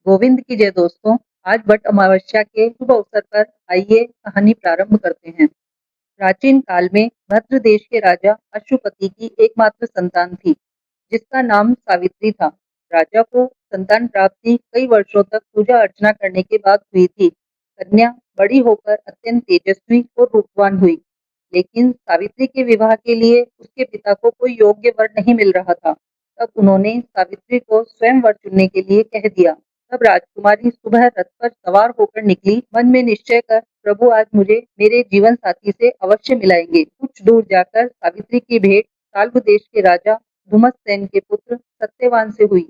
गोविंद की जय दोस्तों। आज वट अमावस्या के शुभ अवसर पर आइए कहानी प्रारंभ करते हैं। प्राचीन काल में भद्र देश के राजा अश्वपति की एकमात्र संतान थी, जिसका नाम सावित्री था। राजा को संतान प्राप्ति कई वर्षों तक पूजा अर्चना करने के बाद हुई थी। कन्या बड़ी होकर अत्यंत तेजस्वी और रूपवान हुई, लेकिन सावित्री के विवाह के लिए उसके पिता को कोई योग्य वर नहीं मिल रहा था। तब उन्होंने सावित्री को स्वयं वर चुनने के लिए कह दिया। तब राजकुमारी सुबह रथ पर सवार होकर निकली, मन में निश्चय कर प्रभु आज मुझे मेरे जीवन साथी से अवश्य मिलाएंगे। कुछ दूर जाकर सावित्री की भेंट साल्व देश के राजा धुमतसेन के पुत्र सत्यवान से हुई।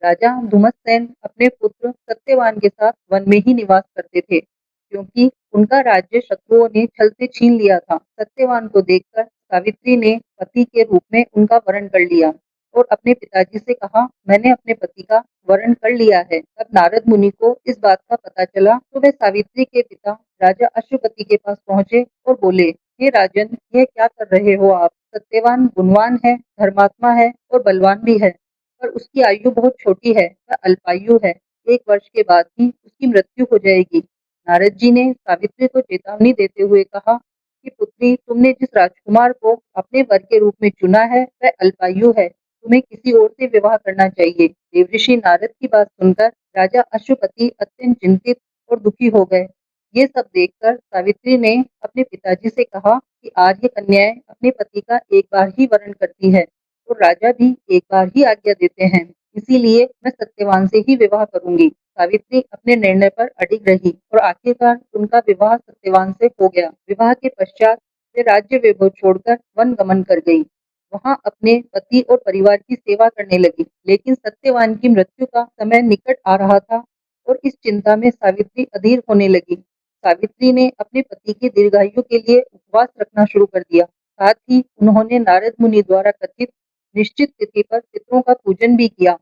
राजा धुमतसेन अपने पुत्र सत्यवान के साथ वन में ही निवास करते थे, क्योंकि उनका राज्य शत्रुओं ने छल से छीन लिया था। सत्यवान को देखकर सावित्री ने पति के रूप में उनका वरण कर लिया और अपने पिताजी से कहा, मैंने अपने पति का वरण कर लिया है। तब नारद मुनि को इस बात का पता चला तो वे सावित्री के पिता राजा अश्वपति के पास पहुंचे और बोले, हे राजन, यह क्या कर रहे हो आप? सत्यवान गुणवान है, धर्मात्मा है और बलवान भी है, पर उसकी आयु बहुत छोटी है, वह अल्पायु है। 1 वर्ष के बाद ही उसकी मृत्यु हो जाएगी। नारद जी ने सावित्री को चेतावनी देते हुए कहा कि पुत्री, तुमने जिस राजकुमार को अपने वर के रूप में चुना है वह अल्पायु है, तुम्हें किसी और से विवाह करना चाहिए। देवऋषि नारद की बात सुनकर राजा अश्वपति अत्यंत चिंतित और दुखी हो गए। ये सब देखकर सावित्री ने अपने पिताजी से कहा कि आर्य कन्याएं अपने पति का एक बार ही वरण करती है और राजा भी एक बार ही आज्ञा देते हैं, इसीलिए मैं सत्यवान से ही विवाह करूंगी। सावित्री अपने निर्णय पर अडिग रही और आखिरकार उनका विवाह सत्यवान से हो गया। विवाह के पश्चात वे राज्य वैभव छोड़कर वन गमन कर गई। वहां अपने पति और परिवार की सेवा करने लगी, लेकिन सत्यवान की मृत्यु का समय निकट आ रहा था और इस चिंता में सावित्री अधीर होने लगी। सावित्री ने अपने पति की दीर्घायु के लिए उपवास रखना शुरू कर दिया। साथ ही उन्होंने नारद मुनि द्वारा कथित निश्चित तिथि पर पितरों का पूजन भी किया।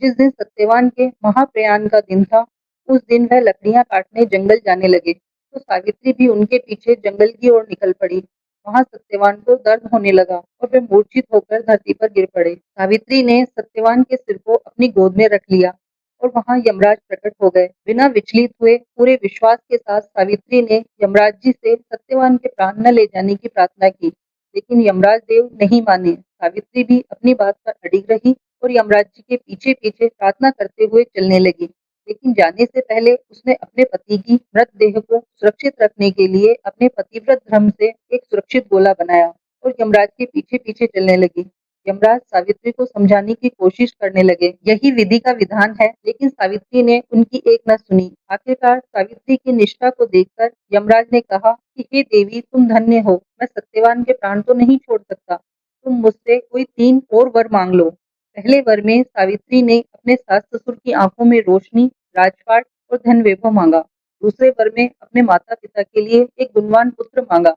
जिस दिन सत्यवान के महाप्रयाण का दिन था, उस दिन वह लकड़ियां काटने जंगल जाने लगे, तो सावित्री भी उनके पीछे जंगल की ओर निकल पड़ी। वहां सत्यवान को दर्द होने लगा और वे मूर्छित होकर धरती पर गिर पड़े। सावित्री ने सत्यवान के सिर को अपनी गोद में रख लिया और वहां यमराज प्रकट हो गए। बिना विचलित हुए पूरे विश्वास के साथ सावित्री ने यमराज जी से सत्यवान के प्राण न ले जाने की प्रार्थना की, लेकिन यमराज देव नहीं माने। सावित्री भी अपनी बात पर अडिग रही और यमराज जी के पीछे पीछे प्रार्थना करते हुए चलने लगी, लेकिन जाने से पहले उसने अपने पति की मृत देह को सुरक्षित रखने के लिए अपने पतिव्रत धर्म से एक सुरक्षित गोला बनाया और यमराज के पीछे पीछे चलने लगी। यमराज सावित्री को समझाने की कोशिश करने लगे, यही विधि का विधान है, लेकिन सावित्री ने उनकी एक न सुनी। आखिरकार सावित्री की निष्ठा को देखकर यमराज ने कहा कि हे देवी, तुम धन्य हो, मैं सत्यवान के प्राण तो नहीं छोड़ सकता, तुम मुझसे कोई 3 और वर मांग लो। पहले वर में सावित्री ने अपने सास ससुर की आंखों में रोशनी, राजपाट और धन वैभव मांगा। दूसरे वर में अपने माता पिता के लिए एक गुणवान पुत्र मांगा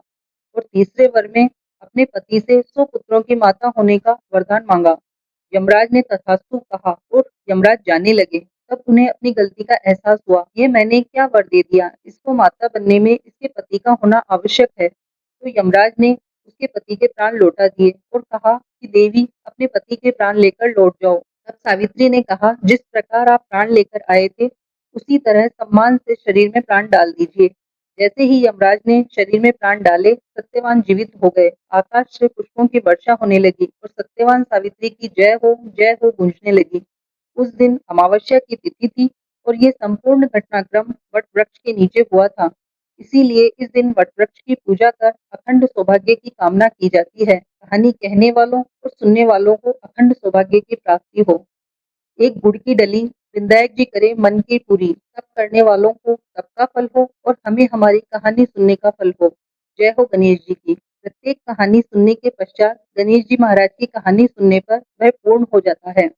और तीसरे वर में अपने पति से 100 पुत्रों की माता होने का वरदान मांगा। यमराज ने तथास्तु कहा और यमराज जाने लगे। तब उन्हें अपनी गलती का एहसास हुआ। ये मैंने क्या वर दे दिया, इसको माता बनने में इसके पति का होना आवश्यक है। तो यमराज ने उसके पति के प्राण लौटा दिए और कहा कि देवी, अपने पति के प्राण लेकर लौट जाओ। तब सावित्री ने कहा, जिस प्रकार आप प्राण लेकर आए थे, उसी तरह सम्मान से शरीर में प्राण डाल दीजिए। जैसे ही यमराज ने शरीर में प्राण डाले, सत्यवान जीवित हो गए। आकाश से पुष्पों की वर्षा होने लगी और सत्यवान सावित्री की जय हो गूंजने लगी। उस दिन अमावस्या की तिथि थी और ये संपूर्ण घटनाक्रम वट वृक्ष के नीचे हुआ था। इसीलिए इस दिन वट वृक्ष की पूजा कर अखंड सौभाग्य की कामना की जाती है। कहानी कहने वालों और सुनने वालों को अखंड सौभाग्य की प्राप्ति हो। एक गुड़ की डली विनायक जी करे मन की पूरी, सब करने वालों को सबका फल हो और हमें हमारी कहानी सुनने का फल हो। जय हो गणेश जी की। प्रत्येक कहानी सुनने के पश्चात गणेश जी महाराज की कहानी सुनने पर वह पूर्ण हो जाता है।